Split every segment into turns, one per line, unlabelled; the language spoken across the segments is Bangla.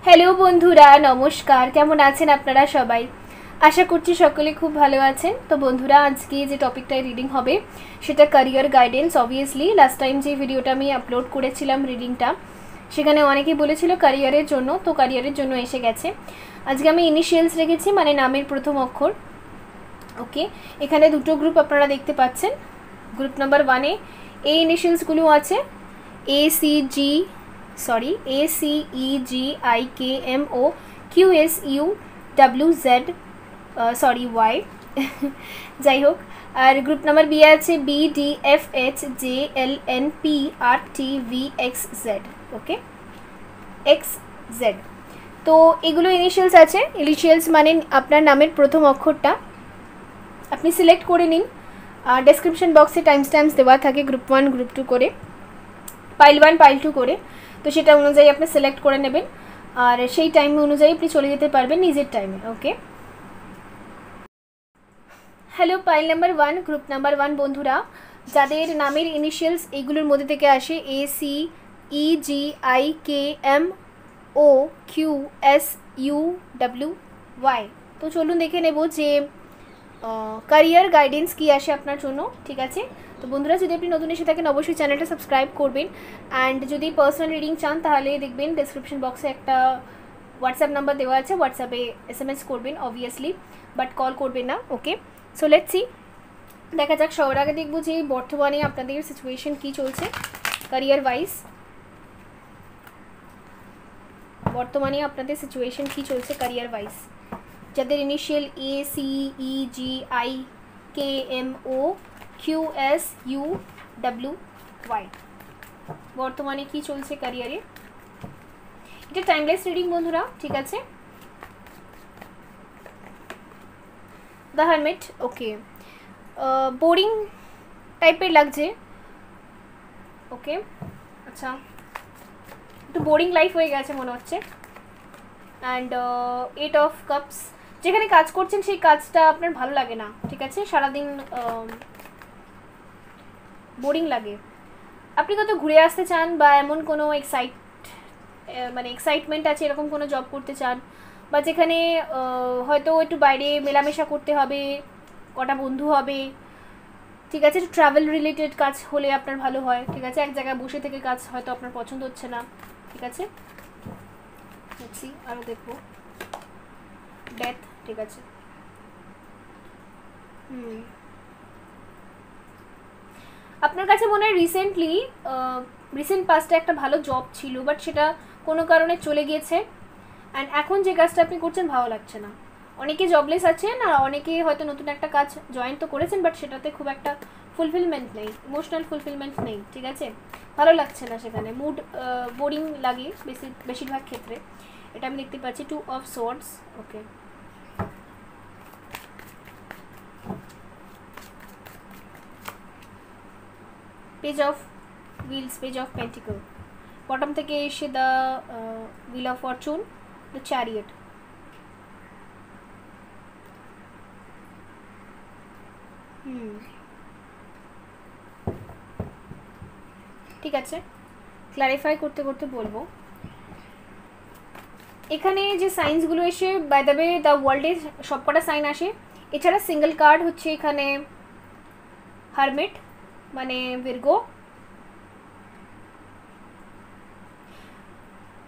হ্যালো বন্ধুরা, নমস্কার। কেমন আছেন আপনারা সবাই? আশা করছি সকলে খুব ভালো আছেন। তো বন্ধুরা, আজকে যে টপিকটায় রিডিং হবে সেটা career guidance. Obviously last time যে ভিডিওটা আমি আপলোড করেছিলাম রিডিংটা, সেখানে অনেকেই বলেছিল ক্যারিয়ারের জন্য, তো ক্যারিয়ারের জন্য এসে গেছে। আজকে আমি ইনিশিয়ালস রেখেছি, মানে নামের প্রথম অক্ষর। ওকে, এখানে দুটো গ্রুপ আপনারা দেখতে পাচ্ছেন। গ্রুপ নাম্বার 1-এ এই ইনিশিয়ালসগুলো আছে ACGIKMOQSUWZ, সরি ওয়াই, যাই হোক। আর গ্রুপ নাম্বার বি আছে BDFHJLNPRTVXZ। ওকে, XZ। তো এগুলো ইনিশিয়ালস আছে। ইনিশিয়ালস মানে আপনার নামের প্রথম অক্ষরটা আপনি সিলেক্ট করে নিন। ডেসক্রিপশন বক্সে টাইম স্ট্যাম্পস দেওয়া থাকে গ্রুপ 1 গ্রুপ 2 করে, পাইল 1 পাইল 2 করে। তো সেটা অনুযায়ী আপনি সিলেক্ট করে নেবেন, আর সেই টাইম অনুযায়ী আপনি চলে যেতে পারবেন নিজের টাইমে। Okay, hello pile number 1, group number 1 বন্ধুরা, যাদের নামের ইনিশিয়ালস এইগুলোর মধ্যে থেকে আসে ACEGIKMOQSUWY। তো চলুন দেখে নেব যে ক্যারিয়ার গাইডেন্স কী আসে আপনার জন্য। ঠিক আছে, তো বন্ধুরা, যদি আপনি নতুন এসে থাকেন অবশ্যই চ্যানেলটা সাবস্ক্রাইব করবেন। অ্যান্ড যদি পার্সোনাল রিডিং চান তাহলে দেখবেন ডেসক্রিপশন বক্সে একটা হোয়াটসঅ্যাপ নাম্বার দেওয়া আছে, হোয়াটসঅ্যাপে SMS করবেন অবভিয়াসলি, বাট কল করবেন না। ওকে, সো লেটস সি, দেখা যাক। সবার আগে দেখবো যে বর্তমানে আপনাদের সিচুয়েশন কী চলছে ক্যারিয়ার ওয়াইজ। বর্তমানে আপনাদের সিচুয়েশন কী চলছে ক্যারিয়ার ওয়াইজ, যাদের ইনিশিয়াল ACEGIKMOQSUWY। বর্তমানে কী চলছে ক্যারিয়ারে, এটা টাইমলেস রিডিং বন্ধুরা। ঠিক আছে, দ্য হারমিট। ওকে, বোরিং টাইপের লাগছে। ওকে, আচ্ছা, একটু বোরিং লাইফ হয়ে গেছে মনে হচ্ছে। অ্যান্ড 8 অফ কাপস, যেখানে কাজ করছেন সেই কাজটা আপনার ভালো লাগে না। ঠিক আছে, সারাদিন বোরিং লাগে। আপনি কত ঘুরে আসতে চান, বা এমন কোনো এক্সাইটমেন্ট আছে এরকম কোনো জব করতে চান, বা যেখানে হয়তো একটু বাইরে মেলামেশা করতে হবে, কটা বন্ধু হবে। ঠিক আছে, একটু ট্রাভেল রিলেটেড কাজ হলে আপনার ভালো হয়। ঠিক আছে, এক জায়গায় বসে থেকে কাজ হয়তো আপনার পছন্দ হচ্ছে না। ঠিক আছে, দেখছি আরও দেখবো। ডেথ, ঠিক আছে। আপনার কাছে মনে হয় রিসেন্ট পাস্টে একটা ভালো জব ছিল, বাট সেটা কোনো কারণে চলে গিয়েছে। অ্যান্ড এখন যে কাজটা আপনি করছেন ভালো লাগছে না। অনেকে জবলেস আছেন, আর অনেকে হয়তো নতুন একটা কাজ জয়েন তো করেছেন, বাট সেটাতে খুব একটা ফুলফিলমেন্ট নেই, ইমোশনাল ফুলফিলমেন্ট নেই। ঠিক আছে, ভালো লাগছে না, সেখানে মুড বোরিং লাগে বেশিরভাগ ক্ষেত্রে। এটা আমি দেখতে পাচ্ছি 2 of swords. Okay, page of wheels, page of pentacle, bottom থেকে এসে the wheel of fortune, the chariot. ঠিক আছে, ক্লারিফাই করতে করতে বলবো। এখানে যে সাইন্সগুলো এসে, বাই দ্য ওয়ে দ্য ওয়ার্ল্ডে সবকটা সাইন আসে। এছাড়া সিঙ্গেল কার্ড হচ্ছে এখানে হারমিট, মানে ভির্গো।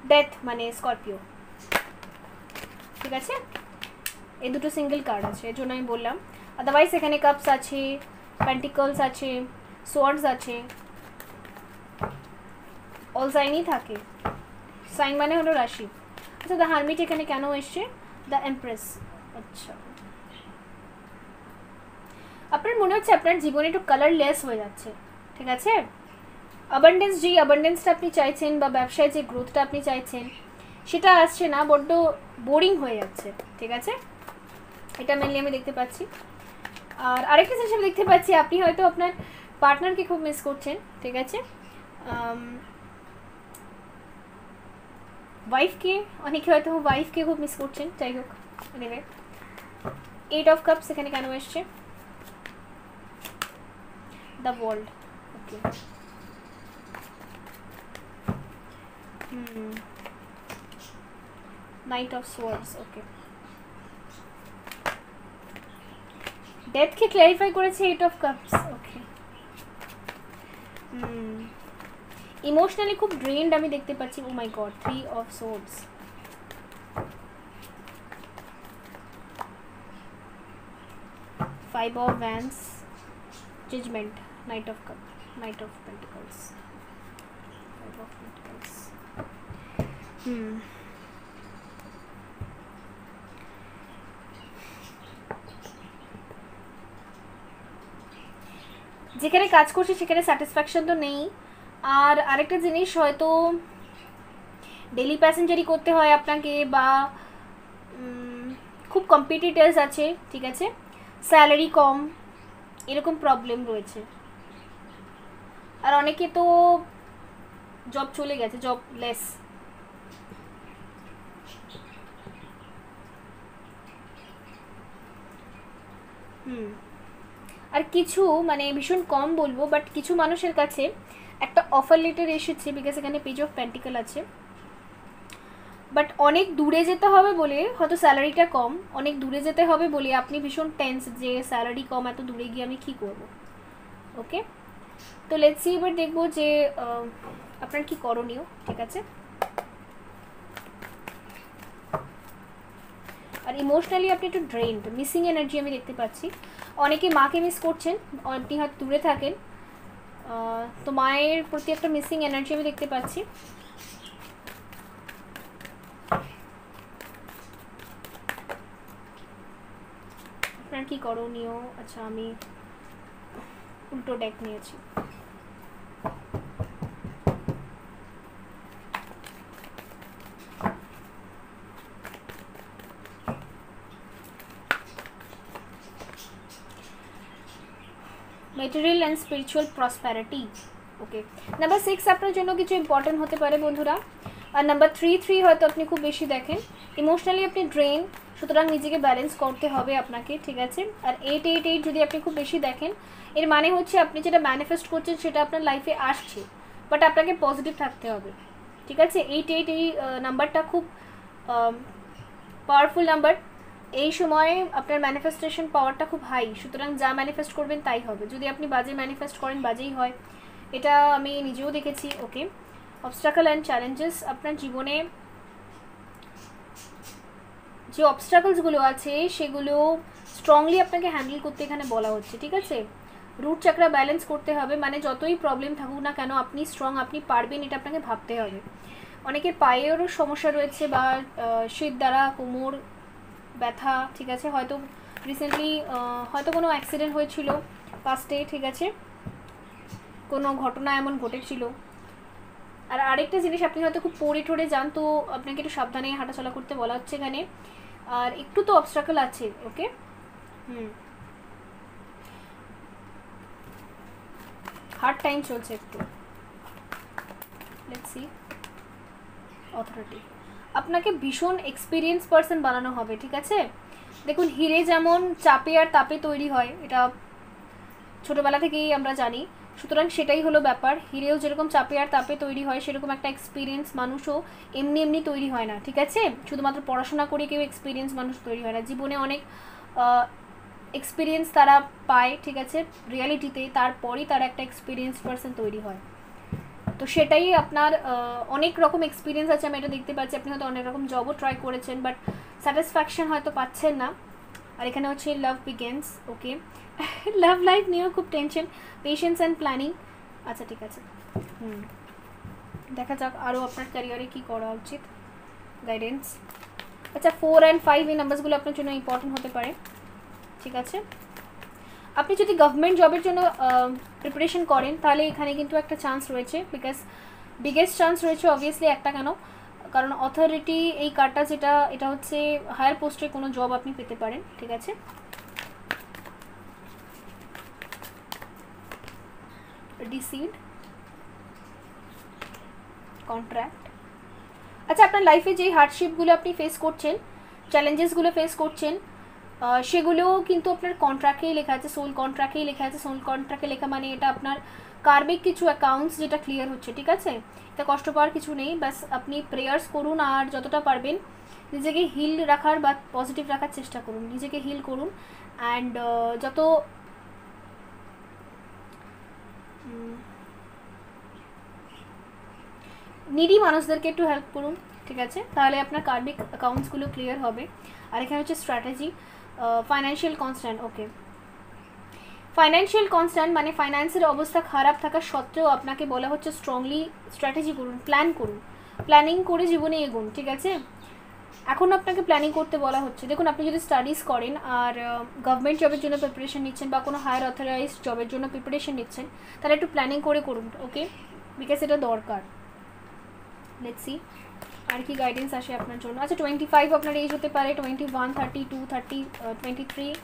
ডেথ মানে স্করপিও। ঠিক আছে, এই দুটো সিঙ্গেল কার্ড আছে, এর জন্য আমি বললাম। আদারওয়াইজ এখানে কাপস আছে, পেন্টিকলস আছে, সোয়ার্ডস আছে, অল সাইনই থাকে। সাইন মানে হলো রাশি। আচ্ছা, দ্য হারমিট এখানে কেন এসছে? The empress. আচ্ছা, আপনার মনে হচ্ছে আপনার জীবনে একটু কালারলেস হয়ে যাচ্ছে। ঠিক আছে, অ্যাবান্ডেন্স, যে অ্যাবান্ডেন্সটা আপনি চাইছেন, বা ব্যবসায় যে গ্রোথটা আপনি চাইছেন সেটা আসছে না, বড্ড বোরিং হয়ে যাচ্ছে। ঠিক আছে, এটা মেনলি আমি দেখতে পাচ্ছি। আর আরেকটা জিনিস আমি দেখতে পাচ্ছি, আপনি হয়তো আপনার পার্টনারকে খুব মিস করছেন। ঠিক আছে, ওয়াইফকে, অনেকে হয়তো ওয়াইফকে খুব মিস করছেন। যাই হোক, এনিওয়ে 8 অফ কাপস এখানে কেন এসছে? The world. Okay, knight of swords, okay. ডেথকে ক্ল্যারিফাই করেছে eight of cups, okay. Emotionally খুব ড্রেনড আমি দেখতে পাচ্ছি। Oh my god, 3 of swords, 5 of wands, judgment, knight of cup, knight of pentacles, 5 of pentacles. যেখানে কাজ করছি সেখানে স্যাটিসফ্যাকশন তো নেই। আর আরেকটা জিনিস, হয়তো ডেলি প্যাসেঞ্জারি করতে হয় আপনাকে, বা খুব কম্পিটিটার্স আছে, ঠিক আছে, স্যালারি কম, এরকম প্রবলেম রয়েছে। আর অনেকে তো জব চলে গেছে, জব লেস। আর কিছু মানে ভীষণ কম বলবো, বাট কিছু মানুষের কাছে একটা অফার লেটার এসেছে, বিকজ এখানে পেজ অফ পেন্টিকল আছে। বাট অনেক দূরে যেতে হবে বলে, হয়তো স্যালারিটা কম, অনেক দূরে যেতে হবে বলে আপনি ভীষণ টেন্স যে স্যালারি কম, এত দূরে গিয়ে আমি কী করব। ওকে, তো লেটস সি, এবার দেখবো যে আপনার কি করণীয়, ঠিক আছে। আর ইমোশনালি আপনি একটু ড্রেনড, মিসিং এনার্জি আমি দেখতে পাচ্ছি। অনেকে মাকে মিস করছেন, আপনি হয়তো দূরে থাকেন, তো মায়ের প্রতি একটা মিসিং এনার্জি আমি দেখতে পাচ্ছি। আপনার কি করণীয়? আচ্ছা, আমি উল্টো ডেক নিয়েছি। Material and spiritual prosperity, okay. Number 6 আপনার জন্য কিছু ইম্পর্টেন্ট হতে পারে বন্ধুরা। আর নাম্বার 3 হয়তো আপনি খুব বেশি দেখেন। ইমোশনালি আপনি ড্রেন, সুতরাং নিজেকে ব্যালেন্স করতে হবে আপনাকে, ঠিক আছে। আর 8 যদি আপনি খুব বেশি দেখেন, এর মানে হচ্ছে আপনি যেটা ম্যানিফেস্ট করছেন সেটা আপনার লাইফে আসছে, বাট আপনাকে পজিটিভ থাকতে হবে, ঠিক আছে। 8 এই নাম্বারটা খুব পাওয়ারফুল নাম্বার। এই সময়ে আপনার ম্যানিফেস্টেশন পাওয়ারটা খুব হাই, সুতরাং যা ম্যানিফেস্ট করবেন তাই হবে। যদি আপনি বাজে ম্যানিফেস্ট করেন, বাজেই হয়, এটা আমি নিজেও দেখেছি, ওকে। অবস্ট্রাকল অ্যান্ড চ্যালেঞ্জেস, আপনার জীবনে যে অবস্ট্রাকলসগুলো আছে সেগুলো স্ট্রংলি আপনাকে হ্যান্ডেল করতে এখানে বলা হচ্ছে, ঠিক আছে। রুট চাকরা ব্যালেন্স করতে হবে, মানে যতই প্রবলেম থাকুক না কেন আপনি স্ট্রং, আপনি পারবেন, এটা আপনাকে ভাবতে হবে। অনেকের পায়েরও সমস্যা রয়েছে, বা শীত দ্বারা কোমর ব্যথা, ঠিক আছে। হয়তো রিসেন্টলি হয়তো কোনো অ্যাক্সিডেন্ট হয়েছিল পাস্টে, ঠিক আছে, কোনো ঘটনা এমন ঘটেছিল। আর আরেকটা জিনিস, আপনি হয়তো খুব পড়ে ঠরে যান, তো আপনাকে একটু সাবধানে হাঁটাচলা করতে বলা হচ্ছে এখানে। আর একটু তো অবস্ট্রাকল আছে, ওকে। হার্ড টাইম চলছে একটু। লেটস সি, অথরিটি, আপনাকে ভীষণ এক্সপিরিয়েন্স পারসন বানানো হবে, ঠিক আছে। দেখুন, হিরে যেমন চাপে আর তাপে তৈরি হয়, এটা ছোটোবেলা থেকেই আমরা জানি, সুতরাং সেটাই হলো ব্যাপার। হিরেও যেরকম চাপে আর তাপে তৈরি হয়, সেরকম একটা এক্সপিরিয়েন্স মানুষও এমনি এমনি তৈরি হয় না, ঠিক আছে। শুধুমাত্র পড়াশোনা করে কেউ এক্সপিরিয়েন্স মানুষ তৈরি হয় না, জীবনে অনেক এক্সপিরিয়েন্স তারা পায়, ঠিক আছে, রিয়ালিটিতে, তারপরেই তারা একটা এক্সপিরিয়েন্স পারসন তৈরি হয়। তো সেটাই আপনার অনেক রকম এক্সপিরিয়েন্স আছে, আমি এটা দেখতে পাচ্ছি। আপনি হয়তো অনেক রকম জবও ট্রাই করেছেন, বাট স্যাটিসফ্যাকশন হয়তো পাচ্ছেন না। আর এখানে হচ্ছে লাভ বিগেন্স, ওকে। লাভ লাইফ নিয়েও খুব টেনশন, পেশেন্স অ্যান্ড প্ল্যানিং। আচ্ছা, ঠিক আছে, দেখা যাক আরও আপনার ক্যারিয়ারে কী করা উচিত, গাইডেন্স। আচ্ছা, 4 and 5 এই নাম্বারসগুলো আপনার জন্য ইম্পর্টেন্ট হতে পারে, ঠিক আছে। আপনি যদি গভর্নমেন্ট জবের জন্য প্রিপারেশন করেন, তাহলে এখানে কিন্তু একটা চান্স রয়েছে, বিকজ বিগেস্ট চান্স রয়েছে অবভিয়াসলি একটা, কেন, কারণ অথরিটি এই কার্ডটা যেটা, এটা হচ্ছে হায়ার পোস্টে কোনো জব আপনি পেতে পারেন, ঠিক আছে। Decide, contract. আচ্ছা, আপনার লাইফে যেই হার্ডশিপগুলো আপনি ফেস করছেন, চ্যালেঞ্জেসগুলো ফেস করছেন, সেগুলোও কিন্তু আপনার কন্ট্রাক্টেই লেখা আছে, সোল কন্ট্রাক্টেই লেখা আছে। সোল কন্ট্রাক্টে লেখা মানে এটা আপনার কার্মিক কিছু অ্যাকাউন্টস যেটা ক্লিয়ার হচ্ছে, ঠিক আছে? এটা কষ্ট পাওয়ার কিছু নেই, ব্যাস আপনি প্রেয়ার্স করুন আর যতটা পারবেন নিজেকে হিল রাখার বা পজিটিভ রাখার চেষ্টা করুন, নিজেকে হিল করুন। অ্যান্ড যত নিডি মানুষদেরকে একটু হেল্প করুন, ঠিক আছে? তাহলে আপনার কার্মিক অ্যাকাউন্টসগুলো ক্লিয়ার হবে। আর এখানে হচ্ছে স্ট্র্যাটেজি, ফাইন্যান্সিয়াল কনস্ট্যান্ট। ওকে, ফাইন্যান্সিয়াল কনস্ট্যান্ট মানে ফাইন্যান্সের অবস্থা খারাপ থাকা সত্ত্বেও আপনাকে বলা হচ্ছে স্ট্রংলি স্ট্র্যাটেজি করুন, প্ল্যান করুন, প্ল্যানিং করে জীবনে এগোন, ঠিক আছে? এখন আপনাকে প্ল্যানিং করতে বলা হচ্ছে। দেখুন, আপনি যদি স্টাডিজ করেন আর গভর্নমেন্ট জবের জন্য প্রিপারেশন নিচ্ছেন বা কোনো হায়ার অথরাইজড জবের জন্য প্রিপারেশন নিচ্ছেন, তাহলে একটু প্ল্যানিং করে করুন, ওকে? বিকজ এটা দরকার। লেটস সি আর কি গাইডেন্স আসে আপনার জন্য। আচ্ছা, 25 আপনার এজ হতে পারে, 21, 32, 30, 23,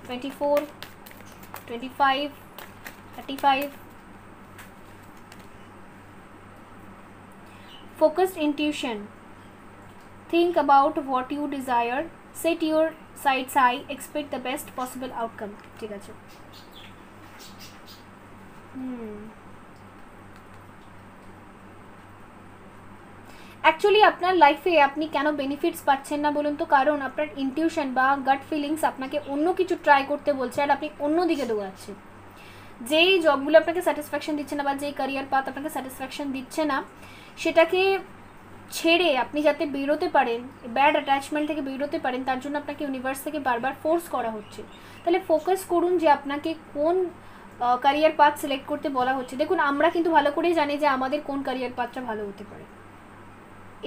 24, 25, 35. Focused intuition. Think about what you desire, set your sights high, expect the best possible outcome. ঠিক আছে। অ্যাকচুয়ালি আপনার লাইফে আপনি কেন বেনিফিটস পাচ্ছেন না বলুন তো? কারণ আপনার ইনটিউশন বা গাট ফিলিংস আপনাকে অন্য কিছু ট্রাই করতে বলছে আর আপনি অন্য দিকে দৌড়াচ্ছেন। যেই জবগুলো আপনাকে স্যাটিসফ্যাকশন দিচ্ছে না বা যেই ক্যারিয়ার পাথ আপনাকে স্যাটিসফ্যাকশন দিচ্ছে না, সেটাকে ছেড়ে আপনি যাতে বেরোতে পারেন, ব্যাড অ্যাটাচমেন্ট থেকে বেরোতে পারেন, তার জন্য আপনাকে ইউনিভার্স থেকে বারবার ফোর্স করা হচ্ছে। তাহলে ফোকাস করুন যে আপনাকে কোন ক্যারিয়ার পাথ সিলেক্ট করতে বলা হচ্ছে। দেখুন, আমরা কিন্তু ভালো করেই জানি যে আমাদের কোন ক্যারিয়ার পাথটা ভালো হতে পারে,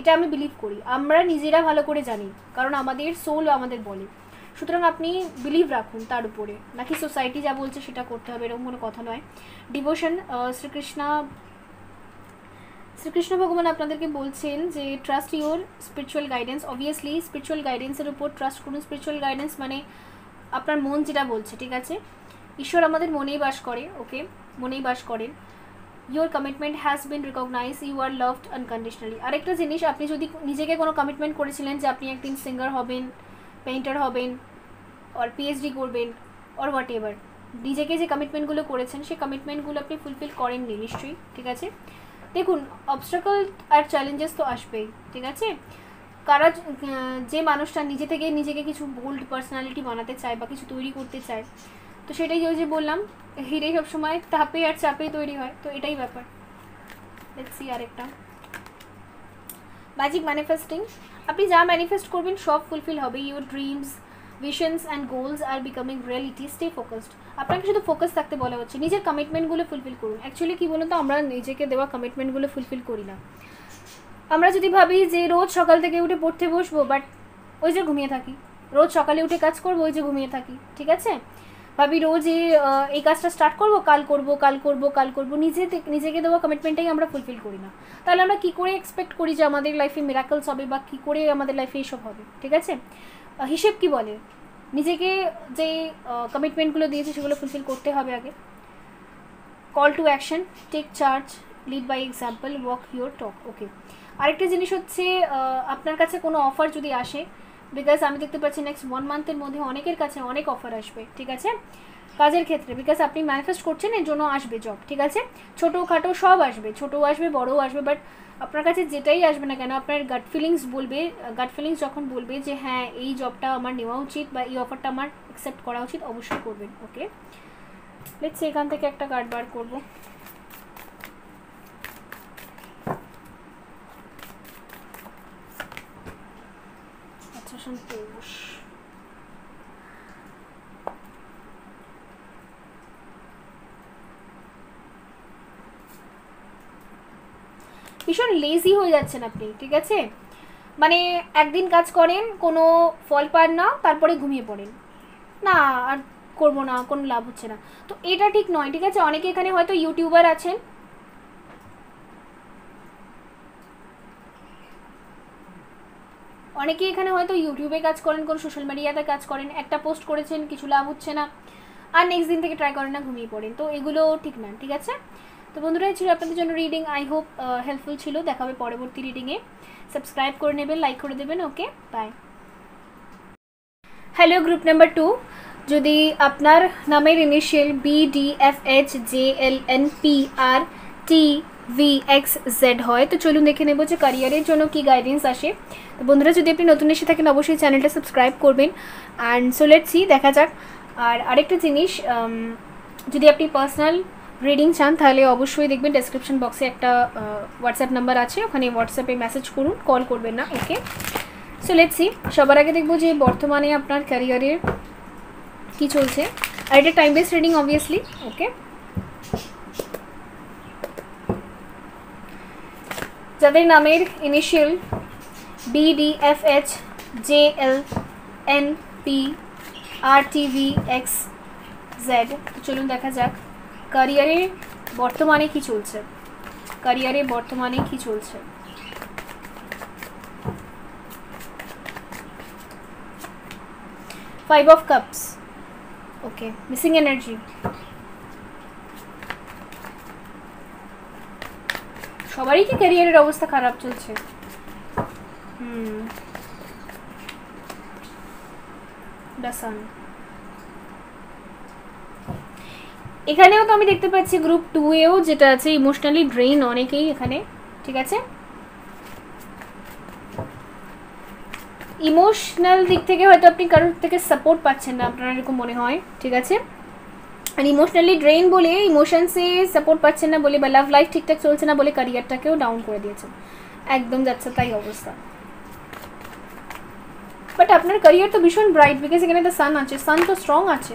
এটা আমি বিলিভ করি। আমরা নিজেরা ভালো করে জানি, কারণ আমাদের সোল আমাদের বলে। সুতরাং আপনি বিলিভ রাখুন তার উপরে, নাকি সোসাইটি যা বলছে সেটা করতে হবে, এরকম কোনো কথা নয়। ডিভোশন, শ্রীকৃষ্ণ ভগবান আপনাদেরকে বলছেন যে trust your spiritual guidance. Obviously spiritual গাইডেন্সের উপর ট্রাস্ট করুন। স্পিরিচুয়াল গাইডেন্স মানে আপনার মন যেটা বলছে, ঠিক আছে? ঈশ্বর আমাদের মনেই বাস করে, ওকে? মনেই বাস করেন। Your commitment has been recognize, you are loved unconditionally. আরেকটা জিনিস, আপনি যদি নিজেকে কোনো কমিটমেন্ট করেছিলেন যে আপনি একদিন সিঙ্গার হবেন, পেইন্টার হবেন, আর পিএইচডি করবেন, অর হোয়াট এভার, নিজেকে যে কমিটমেন্টগুলো করেছেন সেই কমিটমেন্টগুলো আপনি ফুলফিল করেননি নিশ্চয়ই, ঠিক আছে? দেখুন, অবস্ট্রাকল আর চ্যালেঞ্জেস তো আসবেই, ঠিক আছে? কারা যে মানুষটা নিজে থেকে নিজেকে কিছু বোল্ড পার্সোনালিটি বানাতে চায় বা কিছু তৈরি করতে চায়, তো সেটাই ওই যে বললাম, হিরে সবসময় তাপে আর চাপে তৈরি হয়, তো এটাই ব্যাপার। লেটস সি আরেকটা ম্যাজিক ম্যানিফেস্টিং। আপনি যা ম্যানিফেস্ট করবেন সব ফুলফিল হবে। Your dreams, visions and goals R becoming reality. Stay focused. আপনাকে শুধু ফোকাস থাকতে বলা হচ্ছে, নিজের কমিটমেন্টগুলো ফুলফিল করুন। অ্যাকচুয়ালি কী বলুন তো, আমরা নিজেকে দেওয়া কমিটমেন্টগুলো ফুলফিল করি না। আমরা যদি ভাবি যে রোজ সকাল থেকে উঠে পড়তে বসবো, বাট ওই যে ঘুমিয়ে থাকি। রোজ সকালে উঠে কাজ করবো, ওই যে ঘুমিয়ে থাকি, ঠিক আছে? ভাবি রোজ এই কাজটা স্টার্ট করবো, কাল করবো, কাল করবো, কাল করবো, নিজেকে দেওয়া কমিটমেন্টটাই আমরা ফুলফিল করি না। তাহলে আমরা কী করে এক্সপেক্ট করি যে আমাদের লাইফে মিরাকলস হবে বা কী করে আমাদের লাইফে এইসব হবে, ঠিক আছে? হিসেব কি বলে, নিজেকে যে কমিটমেন্টগুলো দিয়েছে সেগুলো ফুলফিল করতে হবে আগে। Call to action, take charge, lead by example, walk your talk. Okay, আরেকটা জিনিস হচ্ছে, আপনার কাছে কোনো অফার যদি আসে, বিকজ আমি দেখতে পাচ্ছি নেক্সট 1 মান্থের মধ্যে অনেকের কাছে অনেক অফার আসবে, ঠিক আছে? কাজের ক্ষেত্রে, বিকজ আপনি ম্যানিফেস্ট করছেন, এর জন্য আসবে জব, ঠিক আছে? ছোটোখাটো সব আসবে, ছোটও আসবে, বড়ও আসবে, বাট আপনার কাছে যেটাই আসবে না কেন, আপনার গাট ফিলিংস বলবে, গাট ফিলিংস যখন বলবে যে হ্যাঁ এই জবটা আমার নেওয়া উচিত বা এই অফারটা আমার অ্যাকসেপ্ট করা উচিত, অবশ্যই করবেন, ওকে? লেটস এখান থেকে একটা কার্ড বার করবো। আচ্ছা, সন্তোষ। ভীষণ লেজি হয়ে যাচ্ছেন আপনি, ঠিক আছে? মানে একদিন কাজ করেন, কোনো ফল পান না, তারপরে ঘুমিয়ে পড়েন, না আর করবো না, কোনো লাভ হচ্ছে না। তো এটা ঠিক নয়, ঠিক আছে? অনেকে এখানে হয়তো ইউটিউবার আছেন, অনেকে এখানে হয়তো ইউটিউবে কাজ করেন, কোনো সোশ্যাল মিডিয়াতে কাজ করেন, একটা পোস্ট করেছেন, কিছু লাভ হচ্ছে না, আর নেক্সট দিন থেকে ট্রাই করেন না, ঘুমিয়ে পড়েন। তো এগুলো ঠিক না, ঠিক আছে? তো বন্ধুরা, ছিল আপনাদের জন্য রিডিং। আই হোপ হেল্পফুল ছিল। দেখা হবে পরবর্তী রিডিংয়ে। সাবস্ক্রাইব করে নেবেন, লাইক করে দেবেন, ওকে? বাই। হ্যালো গ্রুপ নাম্বার 2, যদি আপনার নামের ইনিশিয়াল BDFHJLNPRTVXZ হয় তো চলুন দেখে নেব যে ক্যারিয়ারের জন্য কি গাইডেন্স আসে। তো বন্ধুরা যদি আপনি নতুন এসে থাকেন অবশ্যই চ্যানেলটা সাবস্ক্রাইব করবেন। অ্যান্ড সো লেটস সি, দেখা যাক। আর আরেকটা জিনিস, যদি আপনি পার্সোনাল রিডিং চান তাহলে অবশ্যই দেখবেন ডেসক্রিপশন বক্সে একটা হোয়াটসঅ্যাপ নাম্বার আছে, ওখানে হোয়াটসঅ্যাপে মেসেজ করুন, কল করবেন না। ওকে, সো লেটস সি। সবার আগে দেখবো যে বর্তমানে আপনার ক্যারিয়ারের কি চলছে, আর এটা টাইম বেস রিডিং অবভিয়াসলি। ওকে, যাদের নামের ইনিশিয়াল BDFHJLNPRTVXZ, তো চলুন দেখা যাক ক্যারিয়ারে বর্তমানে কি চলছে। ক্যারিয়ারে বর্তমানে কি চলছে? Five of cups. Okay, missing energy. সবারই কি ক্যারিয়ারের অবস্থা খারাপ চলছে? The sun. এখানেও তো আমি দেখতে পাচ্ছি গ্রুপ 2 এও যেটা আছে ইমোশনালি ড্রেইন অনেকেই এখানে, ঠিক আছে। ইমোশনাল দিক থেকে হয়তো আপনি কারোর থেকে সাপোর্ট পাচ্ছেন না, আপনার এরকম মনে হয়, ঠিক আছে। আর ইমোশনালি ড্রেইন বলে, ইমোশনসে সাপোর্ট পাচ্ছেন না বলে, বা লাভ লাইফ ঠিকঠাক চলছে না বলে ক্যারিয়ারটাকেও ডাউন করে দিয়েছেন, একদম যাচ্ছে তাই অবস্থা। বাট আপনার ক্যারিয়ার তো ভীষণ ব্রাইট, বিকজ এখানে তো সান আছে, সান তো স্ট্রং আছে,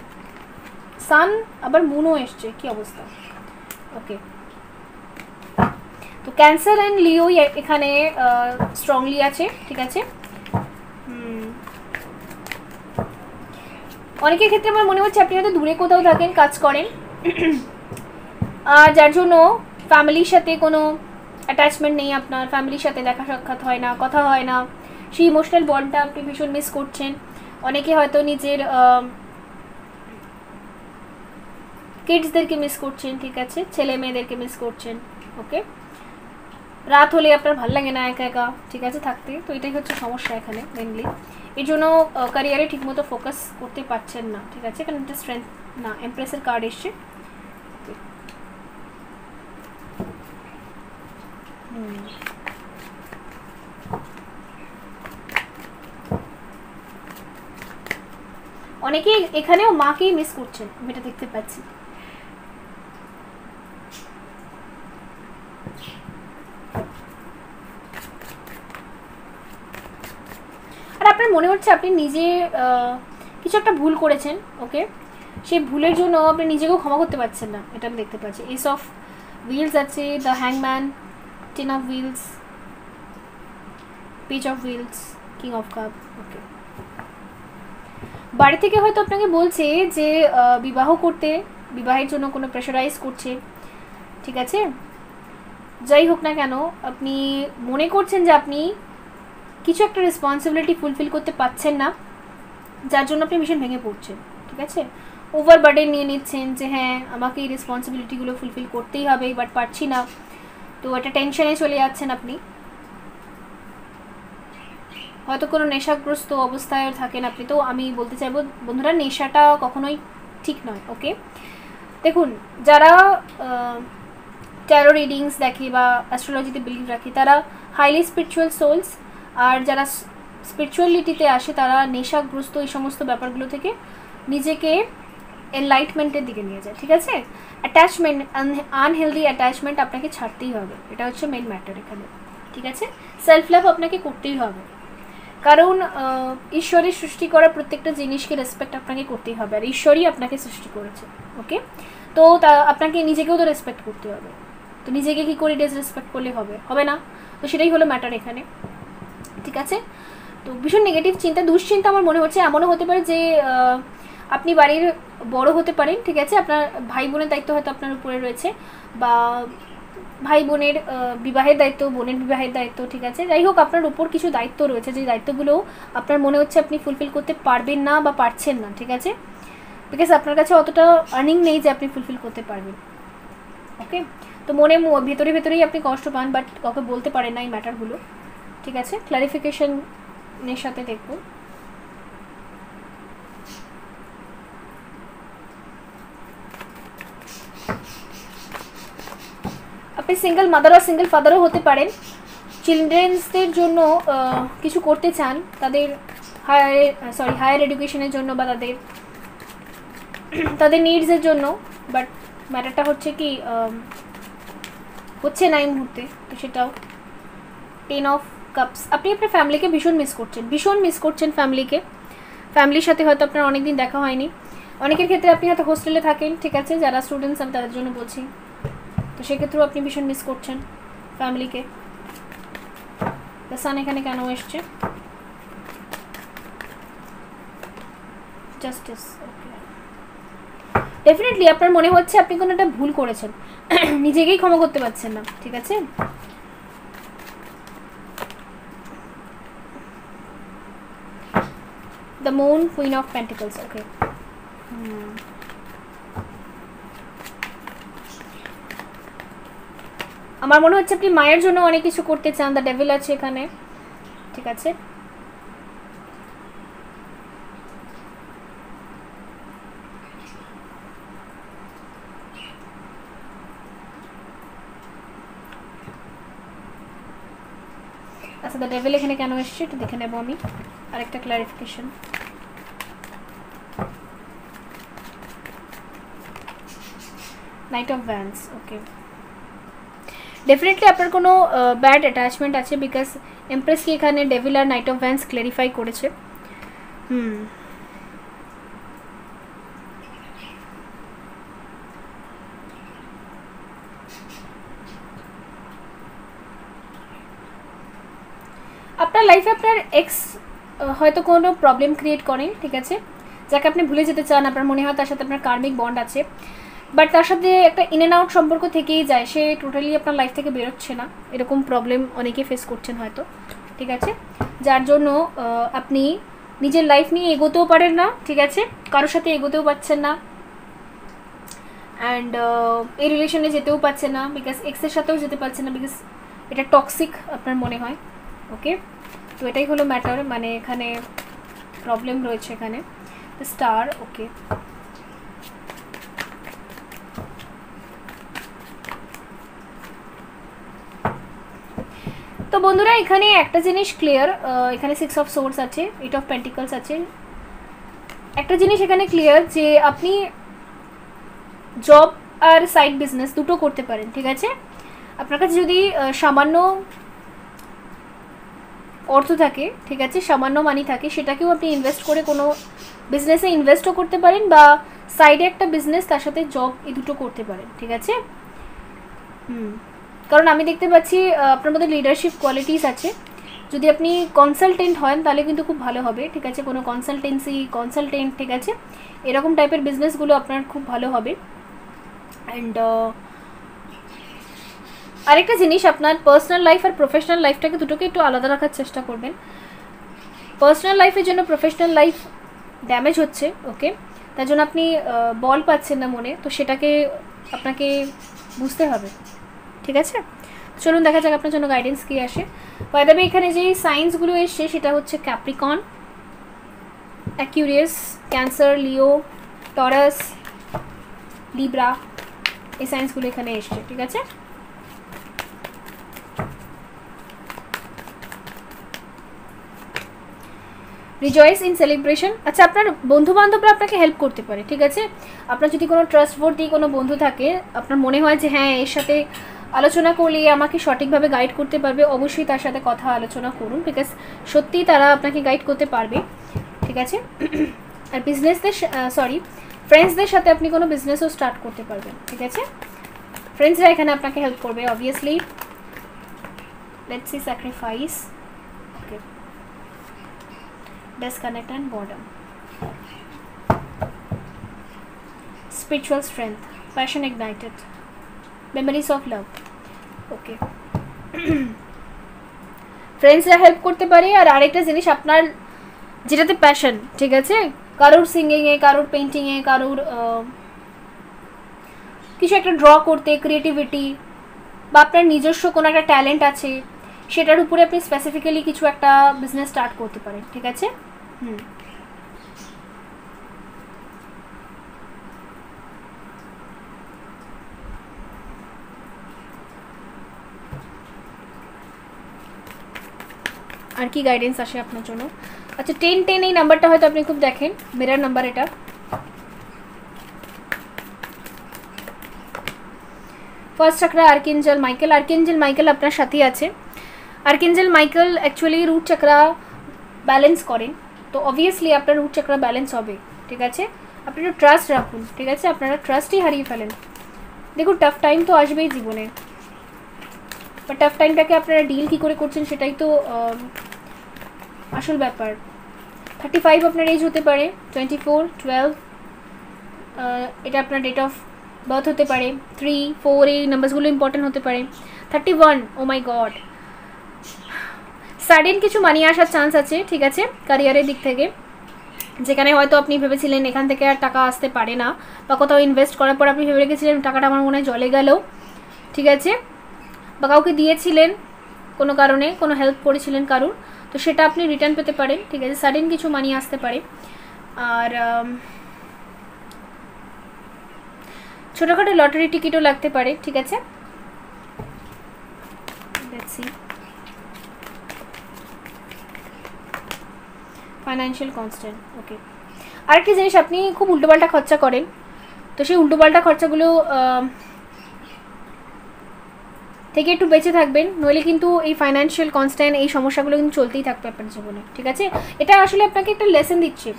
সান আবার মুনও এসছে, কি অবস্থা। ওকে, তো ক্যান্সার অ্যান্ড লিও এখানে স্ট্রংলি আছে, ঠিক আছে। অনেকের ক্ষেত্রে আমার মনে হচ্ছে আপনি হয়তো দূরে কোথাও থাকেন, কাজ করেন, আর যার জন্য ফ্যামিলির সাথে কোনো অ্যাটাচমেন্ট নেই, আপনার ফ্যামিলির সাথে দেখা সাক্ষাৎ হয় না, কথা হয় না, সেই ইমোশনাল বন্ডটা আপনি ভীষণ মিস করছেন। অনেকে হয়তো নিজের কিডসদেরকে মিস করছেন, ঠিক আছে, ছেলে মেয়েদেরকে মিস করছেন। ওকে, রাত হলে আপনার ভালো লাগে না একা একা, ঠিক আছে, থাকতে। তো এটাই হচ্ছে সমস্যা এখানে মেনলি, এই জন্য ক্যারিয়ারে ঠিকমতো ফোকাস করতে পারছেন না, ঠিক আছে। কারণ এটা স্ট্রেংথ না, এমপ্রেসের কার্ড এসছে। অনেকে এখানেও মাকেই মিস করছেন, আমি এটা দেখতে পাচ্ছি। আর আপনার মনে হচ্ছে আপনি নিজে কিছু একটা ভুল করেছেন, ওকে, সেই ভুলের জন্য আপনি নিজেকেও ক্ষমা করতে পারছেন না, এটা আমি দেখতে পাচ্ছি। এস অফ হুইলস আছে, দ্য হ্যাংম্যান, ten of wheels, page of wheels, king of cup. Okay, বাড়ি থেকে হয়তো আপনাকে বলছে যে বিবাহ করতে, বিবাহের জন্য কোনো প্রেশারাইজ করছে, ঠিক আছে। যাই হোক না কেন, আপনি মনে করছেন যে আপনি কিছু একটা রেসপন্সিবিলিটি ফুলফিল করতে পারছেন না, যার জন্য আপনি ভীষণ ভেঙে পড়ছেন, ঠিক আছে। ওভার বার্ডেন নিয়ে নিচ্ছেন যে হ্যাঁ আমাকে এই রেসপন্সিবিলিটিগুলো ফুলফিল করতেই হবে, বাট পারছি না, তো একটা টেনশনে চলে যাচ্ছেন আপনি। হয়তো কোনো নেশাগ্রস্ত অবস্থায় থাকেন আপনি, তো আমি বলতে চাইবো বন্ধুরা নেশাটা কখনোই ঠিক নয়। ওকে, দেখুন যারা ট্যারো রিডিংস দেখে বা অ্যাস্ট্রোলজিতে বিলিভ রাখে তারা হাইলি স্পিরিচুয়াল সোলস, আর যারা স্পিরিচুয়ালিটিতে আসে তারা নেশাগ্রস্ত এই সমস্ত ব্যাপারগুলো থেকে নিজেকে এনলাইটমেন্টের দিকে নিয়ে যায়, ঠিক আছে। অ্যাটাচমেন্ট, আনহেলদি অ্যাটাচমেন্ট আপনাকে ছাড়তেই হবে, এটা হচ্ছে মেন ম্যাটার এখানে, ঠিক আছে। সেলফ লাভ আপনাকে করতেই হবে, কারণ ঈশ্বরের সৃষ্টি করা প্রত্যেকটা জিনিসকে রেসপেক্ট আপনাকে করতেই হবে, আর ঈশ্বরই আপনাকে সৃষ্টি করেছে। ওকে, তো তা আপনাকে নিজেকেও তো রেসপেক্ট করতে হবে, তো নিজেকে কী করে ডিসরেসপেক্ট করলে হবে না, তো সেটাই হলো ম্যাটার এখানে, ঠিক আছে। তো ভীষণ নেগেটিভ চিন্তা, দুশ্চিন্তা আমার মনে হচ্ছে। এমনও হতে পারে যে আপনি বাড়ির বড় হতে পারেন, ঠিক আছে, আপনার ভাই বোনের দায়িত্ব হয়তো আপনার উপরে রয়েছে, বা ভাই বোনের বিবাহের দায়িত্ব, বোনের বিবাহের দায়িত্ব, ঠিক আছে। যাই হোক আপনার উপর কিছু দায়িত্ব রয়েছে, যে দায়িত্বগুলো আপনার মনে হচ্ছে আপনি ফুলফিল করতে পারবেন না বা পারছেন না, ঠিক আছে, বিকজ আপনার কাছে অতটা আর্নিং নেই যে আপনি ফুলফিল করতে পারবেন। ওকে, তো মনে ভেতরে ভেতরেই আপনি কষ্ট পান, বাট কাউকে বলতে পারেন না এই ম্যাটারগুলো, ঠিক আছে। ক্লারিফিকেশনের সাথে দেখব। আপনি সিঙ্গেল মাদার আর সিঙ্গেল ফাদারও হতে পারেন, চিলড্রেন্সদের জন্য কিছু করতে চান, তাদের হায়ার এডুকেশনের জন্য বা তাদের নিডসের জন্য, বাট ম্যাটারটা হচ্ছে কি হচ্ছে না এই মুহূর্তে, তো সেটাও। 10 অফ কাপস, আপনি আপনার ফ্যামিলিকে ভীষণ মিস করছেন ফ্যামিলির সাথে হয়তো আপনার অনেকদিন দেখা হয়নি। অনেকের ক্ষেত্রে আপনি হয়তো হোস্টেলে থাকেন, ঠিক আছে, যারা স্টুডেন্টস আমি তাদের জন্য বলছি, তো সেক্ষেত্রেও আপনি ভীষণ মিস করছেন ফ্যামিলিকে। দ্য সান এখানে কেন এসছে? জাস্টিস, ওকে। ডেফিনেটলি আপনার মনে হচ্ছে আপনি কোনো একটা ভুল করেছেন, নিজেকেই ক্ষমা করতে পারছেন না, ঠিক আছে। The moon, queen of pentacles, okay. আমার মনে হচ্ছে আপনি মায়ের জন্য অনেক কিছু করতে চান, দ্য ডেভিল আছে এখানে, ঠিক আছে। আচ্ছা, দ্য ডেভিল এখানে কেন এসছে একটু দেখে নেবো আমি, আরেকটা clarification. Knight of wands, okay. Definitely আপনার কোনো ব্যাড অ্যাটাচমেন্ট আছে, বিকজ এমপ্রেস কি এখানে ডেভিল আর নাইট অফ ভ্যান্স ক্লারিফাই করেছে। আপনার লাইফে আপনার এক্স হয়তো কোনো প্রবলেম ক্রিয়েট করেন, ঠিক আছে, যাকে আপনি ভুলে যেতে চান, আপনার মনে হয় তার সাথে আপনার কার্মিক বন্ড আছে, বাট তার সাথে একটা ইন অ্যান্ড আউট সম্পর্ক থেকেই যায়, সে টোটালি আপনার লাইফ থেকে বেরোচ্ছে না, এরকম প্রবলেম অনেকে ফেস করছেন হয়তো, ঠিক আছে, যার জন্য আপনি নিজের লাইফ নিয়ে এগোতেও পারেন না, ঠিক আছে, কারোর সাথে এগোতেও পারছেন না, অ্যান্ড এই রিলেশনে যেতেও পারছেন না, বিকজ এক্সের সাথেও যেতে পারছেন না, বিকজ এটা টক্সিক আপনার মনে হয়, ওকে। তো এটাই হলো ম্যাটার, মানে এখানে প্রবলেম রয়েছে এখানে, স্টার, ওকে। তো বন্ধুরা এখানে একটা জিনিস ক্লিয়ার, এখানে 6 অফ সোর্স আছে, 8 অফ পেন্টিকলস আছে, একটা জিনিস এখানে ক্লিয়ার যে আপনি জব আর সাইড বিজনেস দুটো করতে পারেন, ঠিক আছে। আপনার কাছে যদি সামান্য অর্থ থাকে, ঠিক আছে, সামান্য মানি থাকে, সেটাকেও আপনি ইনভেস্ট করে কোনো বিজনেসে ইনভেস্টও করতে পারেন, বা সাইডে একটা বিজনেস তার সাথে জব, এই দুটো করতে পারেন, ঠিক আছে। কারণ আমি দেখতে পাচ্ছি আপনার মধ্যে লিডারশিপ কোয়ালিটিস আছে, যদি আপনি কনসালটেন্ট হন তাহলে কিন্তু খুব ভালো হবে, ঠিক আছে, কোনো কনসালটেন্ট, ঠিক আছে, এরকম টাইপের বিজনেসগুলো আপনার খুব ভালো হবে। অ্যান্ড আরেকটা জিনিস, আপনার পার্সোনাল লাইফ আর প্রফেশনাল লাইফটাকে দুটোকে একটু আলাদা রাখার চেষ্টা করবেন। পার্সোনাল লাইফের জন্য প্রফেশনাল লাইফ ড্যামেজ হচ্ছে, ওকে, তার জন্য আপনি বল পাচ্ছেন না মনে, তো সেটাকে আপনাকে বুঝতে হবে, ঠিক আছে। চলুন দেখা যাক আপনার জন্য গাইডেন্স কী আসে। বাই দ্য ওয়ে এখানে যেই সাইন্সগুলো এসছে সেটা হচ্ছে ক্যাপ্রিকন, অ্যাকুরিয়াস, ক্যান্সার, লিও, টরাস, লিব্রা, এই সাইন্সগুলো এখানে এসছে, ঠিক আছে। রিজয়েস ইন সেলিব্রেশন, আচ্ছা, আপনার বন্ধু বান্ধবরা আপনাকে হেল্প করতে পারে, ঠিক আছে। আপনার যদি কোনো ট্রাস্টওয়ার্দি কোনো বন্ধু থাকে, আপনার মনে হয় যে হ্যাঁ এর সাথে আলোচনা করলে আমাকে সঠিকভাবে গাইড করতে পারবে, অবশ্যই তার সাথে কথা আলোচনা করুন, বিকজ সত্যিই তারা আপনাকে গাইড করতে পারবে, ঠিক আছে। আর ফ্রেন্ডসদের সাথে আপনি কোনো বিজনেসও স্টার্ট করতে পারবেন, ঠিক আছে, ফ্রেন্ডসরা এখানে আপনাকে হেল্প করবে obviously. Let's see sacrifice, okay, disconnect and boredom, spiritual strength, passion ignited, memories of love, okay. ফ্রেন্ডসরা হেল্প করতে পারে। আর আরেকটা জিনিস, আপনার যেটাতে প্যাশন, ঠিক আছে, কারোর সিঙ্গিংয়ে, কারোর পেন্টিংয়ে, কারোর কিছু একটা ড্র করতে, ক্রিয়েটিভিটি, বা আপনার নিজস্ব কোনো একটা ট্যালেন্ট আছে, সেটার উপরে আপনি স্পেসিফিক্যালি কিছু একটা বিজনেস স্টার্ট করতে পারেন, ঠিক আছে। আর কি গাইডেন্স আসে আপনার জন্য। আচ্ছা 10-10 এই নাম্বারটা হয়তো আপনি খুব দেখেন, মিরর নাম্বার এটা। ফার্স্ট চক্র আর্কেঞ্জেল মাইকেল। আর্কেঞ্জেল মাইকেল আপনার সাথেই আছে। আর্কেঞ্জেল মাইকেল অ্যাকচুয়ালি রুট চক্র ব্যালেন্স করেন, তো অবভিয়াসলি আপনার রুট চক্র ব্যালেন্স হবে, ঠিক আছে। আপনি একটু ট্রাস্ট রাখুন, ঠিক আছে। আপনারা ট্রাস্টই হারিয়ে ফেলেন। দেখুন টাফ টাইম তো আসবেই জীবনে, বাট টাফ টাইমটাকে আপনারা ডিল কী করে করছেন সেটাই তো আসল ব্যাপার। 35 আপনার এজ হতে পারে, 24, 12 এটা আপনার ডেট অফ বার্থ হতে পারে, 3, 4 এই নাম্বারসগুলো ইম্পর্টেন্ট হতে পারে। 31, ও মাই গড, সাডেন কিছু মানি আসার চান্স আছে, ঠিক আছে, ক্যারিয়ারের দিক থেকে, যেখানে হয়তো আপনি ভেবেছিলেন এখান থেকে আর টাকা আসতে পারে না, বা কোথাও ইনভেস্ট করার পর আপনি ভেবে রেখেছিলেন টাকাটা আমার মনে হয় জলে গেল, ঠিক আছে, বা কাউকে দিয়েছিলেন কোনো কারণে, কোনো হেল্প করেছিলেন কারুর, তো সেটা আপনি রিটার্ন পেতে পারেন, ঠিক আছে। সাডেন কিছু মানি আসতে পারে। আর ছোটোখাটো লটারি টিকিটও লাগতে পারে, ঠিক আছে। ফাইন্যান্সিয়াল কনস্ট্যান্ট, ওকে। আরেকটি জিনিস, আপনি খুব উল্টোপাল্টা খরচা করেন, তো সেই উল্টোপাল্টা খরচাগুলো থেকে একটু বেঁচে থাকবেন, নইলে কিন্তু এই ফাইন্যান্সিয়াল কনস্ট্যান্ট এই সমস্যাগুলো কিন্তু চলতেই থাকবে আপনার জীবনে, ঠিক আছে। এটা আসলে আপনাকে একটা লেসন দিচ্ছে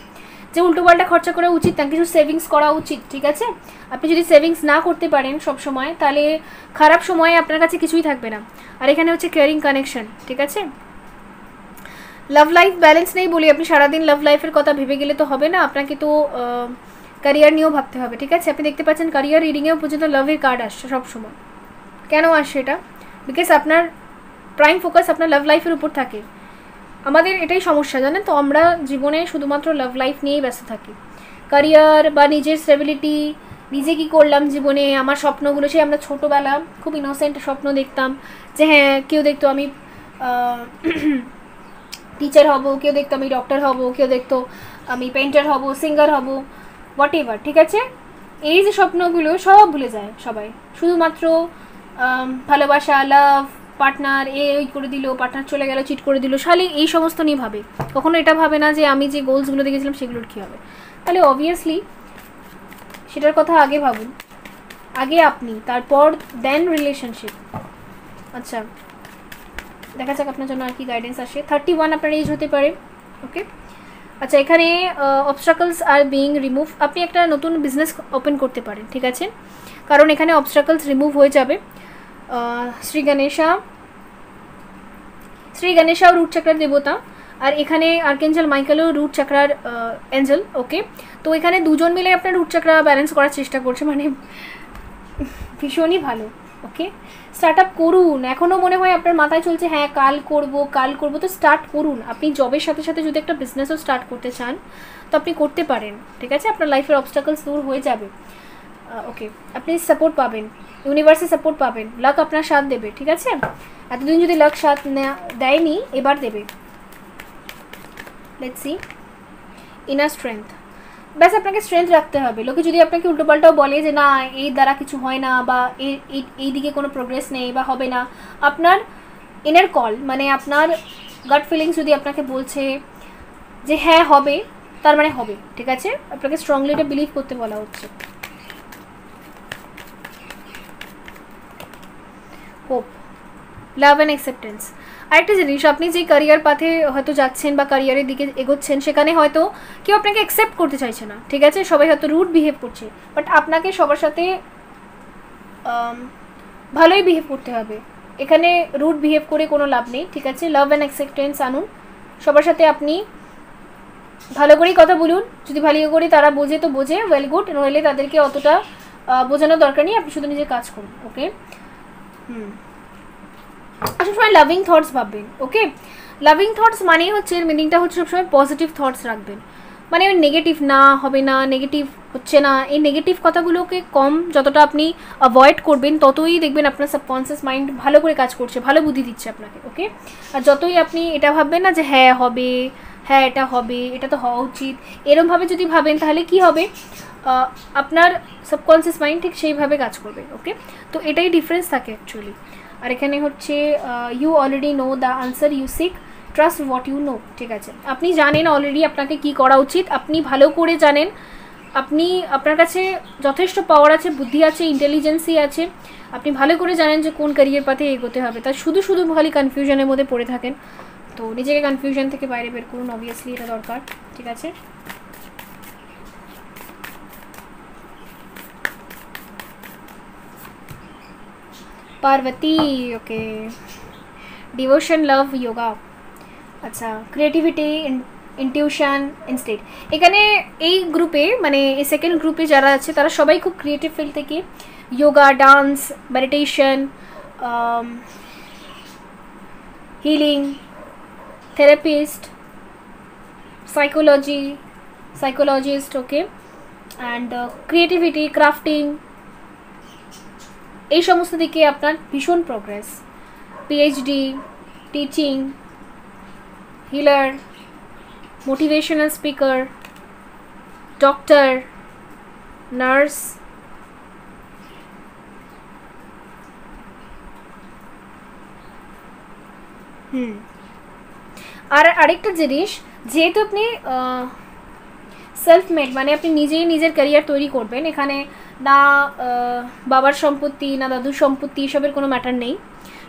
যে উল্টোপাল্টা খরচা করা উচিত না, কিছু সেভিংস করা উচিত, ঠিক আছে। আপনি যদি সেভিংস না করতে পারেন সব সময়, তাহলে খারাপ সময়ে আপনার কাছে কিছুই থাকবে না। আর এখানে হচ্ছে কেয়ারিং কানেকশন, ঠিক আছে। লাভ লাইফ ব্যালেন্স নেই বলি, আপনি সারাদিন লাভ লাইফের কথা ভেবে গেলে তো হবে না, আপনাকে তো ক্যারিয়ার নিয়েও ভাবতে হবে, ঠিক আছে। আপনি দেখতে পাচ্ছেন ক্যারিয়ার রিডিংয়েও পর্যন্ত লাভের কার্ড আসছে সব সময়। কেন আসছে এটা? বিকজ আপনার প্রাইম ফোকাস আপনার লাভ লাইফের উপর থাকে। আমাদের এটাই সমস্যা, জানেন তো, আমরা জীবনে শুধুমাত্র লাভ লাইফ নিয়েই ব্যস্ত থাকি। ক্যারিয়ার বা নিজের স্টেবিলিটি, নিজে কী করলাম জীবনে, আমার স্বপ্নগুলো, সে আমরা ছোটোবেলা খুব ইনোসেন্ট স্বপ্ন দেখতাম যে হ্যাঁ, কেউ দেখতো আমি টিচার হব, কেউ দেখতো আমি ডক্টর হব, কেউ দেখতো আমি পেন্টার হব, সিঙ্গার হব, হোয়াট এভার, ঠিক আছে। এই যে স্বপ্নগুলো সব ভুলে যায় সবাই, শুধুমাত্র ভালোবাসা, লাভ, পার্টনার ওই করে দিল, পার্টনার চলে গেল, চিট করে দিল, শালি এই সমস্ত নিয়ে ভাবে। কখনো এটা ভাবে না যে আমি যে গোলসগুলো দেখেছিলাম সেগুলোর কী হবে। তাহলে অবভিয়াসলি সেটার কথা আগে ভাবুন, আগে আপনি, তারপর দেন রিলেশনশিপ। আচ্ছা দেখা যাক আপনার জন্য আর কি গাইডেন্স আসে। 31 আপনার এজ হতে পারে, ওকে। আচ্ছা এখানে অবস্ট্রাকলস আর বিইং রিমুভ, আপনি একটা নতুন বিজনেস ওপেন করতে পারেন, ঠিক আছে, কারণ এখানে অবস্ট্রাকলস রিমুভ হয়ে যাবে। শ্রী গণেশাও রুট চক্রার দেবতা, আর এখানে আর্কেঞ্জেল মাইকেলও রুট চক্রার এঞ্জেল, ওকে। তো এখানে দুজন মিলে আপনার রুট চক্রা ব্যালেন্স করার চেষ্টা করছে, মানে ভীষণই ভালো, ওকে। স্টার্ট আপ করুন, এখনও মনে হয় আপনার মাথায় চলছে হ্যাঁ কাল করব, তো স্টার্ট করুন। আপনি জবের সাথে সাথে যদি একটা বিজনেসও স্টার্ট করতে চান তো আপনি করতে পারেন, ঠিক আছে। আপনার লাইফের অবস্টাকলস দূর হয়ে যাবে, ওকে। আপনি সাপোর্ট পাবেন, ইউনিভার্সে সাপোর্ট পাবেন, লাক আপনার সাথ দেবে, ঠিক আছে। এতদিন যদি লাক সাথ দেয়নি, এবার দেবে। লেটস সি ইনার স্ট্রেংথ, ব্যাস আপনাকে স্ট্রেংথ রাখতে হবে। লোকে যদি আপনাকে উল্টোপাল্টাও বলে যে না এই দ্বারা কিছু হয় না, বা এই দিকে কোনো প্রোগ্রেস নেই বা হবে না, আপনার ইনার কল মানে আপনার গাট ফিলিংস যদি আপনাকে বলছে যে হ্যাঁ হবে, তার মানে হবে, ঠিক আছে। আপনাকে স্ট্রংলি এটা বিলিভ করতে বলা হচ্ছে। Hope, love and acceptance. আরেকটা জিনিস, আপনি যে ক্যারিয়ার পাথে হয়তো যাচ্ছেন বা ক্যারিয়ারের দিকে এগোচ্ছেন, সেখানে হয়তো কেউ আপনাকে অ্যাকসেপ্ট করতে চাইছে না, ঠিক আছে। সবাই হয়তো রুড বিহেভ করছে, বাট আপনাকে সবার সাথে ভালোই বিহেভ করতে হবে। এখানে রুড বিহেভ করে কোনো লাভ নেই, ঠিক আছে। লাভ অ্যান্ড অ্যাকসেপ্টেন্স আনুন, সবার সাথে আপনি ভালো করেই কথা বলুন। যদি ভালো করে তারা বোঝে তো বোঝে, ওয়েল গুড, নইলে তাদেরকে অতটা বোঝানোর দরকার নেই, আপনি শুধু নিজের কাজ করুন, ওকে। সবসময় লাভিং থটস ভাববেন, ওকে। লাভিং থটস মানেই হচ্ছে, মিনিংটা হচ্ছে সবসময় পজিটিভ থটস রাখবেন, মানে ওই নেগেটিভ না, হবে না, নেগেটিভ হচ্ছে না, এই নেগেটিভ কথাগুলোকে কম যতটা আপনি অ্যাভয়েড করবেন, ততই দেখবেন আপনার সাবকনসিয়াস মাইন্ড ভালো করে কাজ করছে, ভালো বুদ্ধি দিচ্ছে আপনাকে, ওকে। আর যতই আপনি এটা ভাববেন না যে হ্যাঁ হবে, হ্যাঁ এটা হবে, এটা তো হওয়া উচিত, এরমভাবে যদি ভাবেন তাহলে কি হবে, আপনার সাবকনসিয়াস মাইন্ড ঠিক সেইভাবে কাজ করবে, ওকে। তো এটাই ডিফারেন্স থাকে অ্যাকচুয়ালি। আর এখানে হচ্ছে you already know the answer you seek, trust what you know, ঠিক আছে? আপনি জানেন অলরেডি আপনাকে কি করা উচিত, আপনি ভালো করে জানেন, আপনার কাছে যথেষ্ট পাওয়ার আছে, বুদ্ধি আছে, ইন্টেলিজেন্সি আছে, আপনি ভালো করে জানেন যে কোন ক্যারিয়ার পাথে এগোতে হবে। তা শুধু খালি কনফিউশনের মধ্যে পড়ে থাকেন। তো নিজেকে কনফিউশন থেকে বাইরে বের করুন, অবভিয়াসলি এটা দরকার, ঠিক আছে? পার্বতী, ওকে। ডিভোশন, লাভ, যোগা, আচ্ছা। Creativity, intuition, instead. এখানে এই গ্রুপে মানে এই সেকেন্ড গ্রুপে যারা আছে তারা সবাই খুব ক্রিয়েটিভ ফিল্ড থেকে, yoga, dance, meditation, healing, therapist, psychologist, okay, and creativity, crafting, এই সমস্ত দিকে আপনার ভীষণ progress. PhD, teaching, healer, motivational speaker, doctor, nurse, আর আরেকটা জিনিস, যেহেতু আপনি সেলফ মেড মানে আপনি নিজেই নিজের ক্যারিয়ার তৈরি করবেন, এখানে না বাবার সম্পত্তি না দাদুর সম্পত্তি এসবের কোনো ম্যাটার নেই,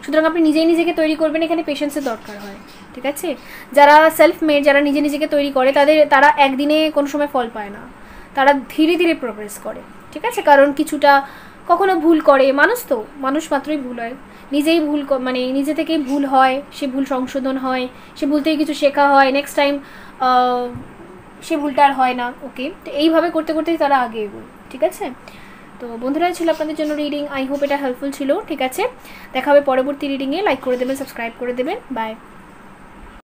সুতরাং আপনি নিজেই নিজেকে তৈরি করবেন, এখানে পেশেন্সের দরকার হয়, ঠিক আছে? যারা সেলফ মেড, যারা নিজেকে তৈরি করে তারা একদিনে কোনো সময় ফল পায় না, তারা ধীরে ধীরে প্রোগ্রেস করে, ঠিক আছে? কারণ কিছুটা কখনো ভুল করে, মানুষ মাত্রই ভুল হয়, নিজেই ভুল মানে নিজে থেকেই ভুল হয়, সে ভুল সংশোধন হয়, সে ভুল থেকে কিছু শেখা হয়, নেক্সট টাইম সে ভুলটা আর হয় না, ওকে? তো এইভাবে করতে করতেই তারা আগে এগোয়, ঠিক আছে? তো বন্ধুরা, ছিল আপনাদের জন্য রিডিং, আই হোপ এটা হেল্পফুল ছিল, ঠিক আছে? দেখা হবে পরবর্তী রিডিংয়ে। লাইক করে দেবেন, সাবস্ক্রাইব করে দেবেন, বাই।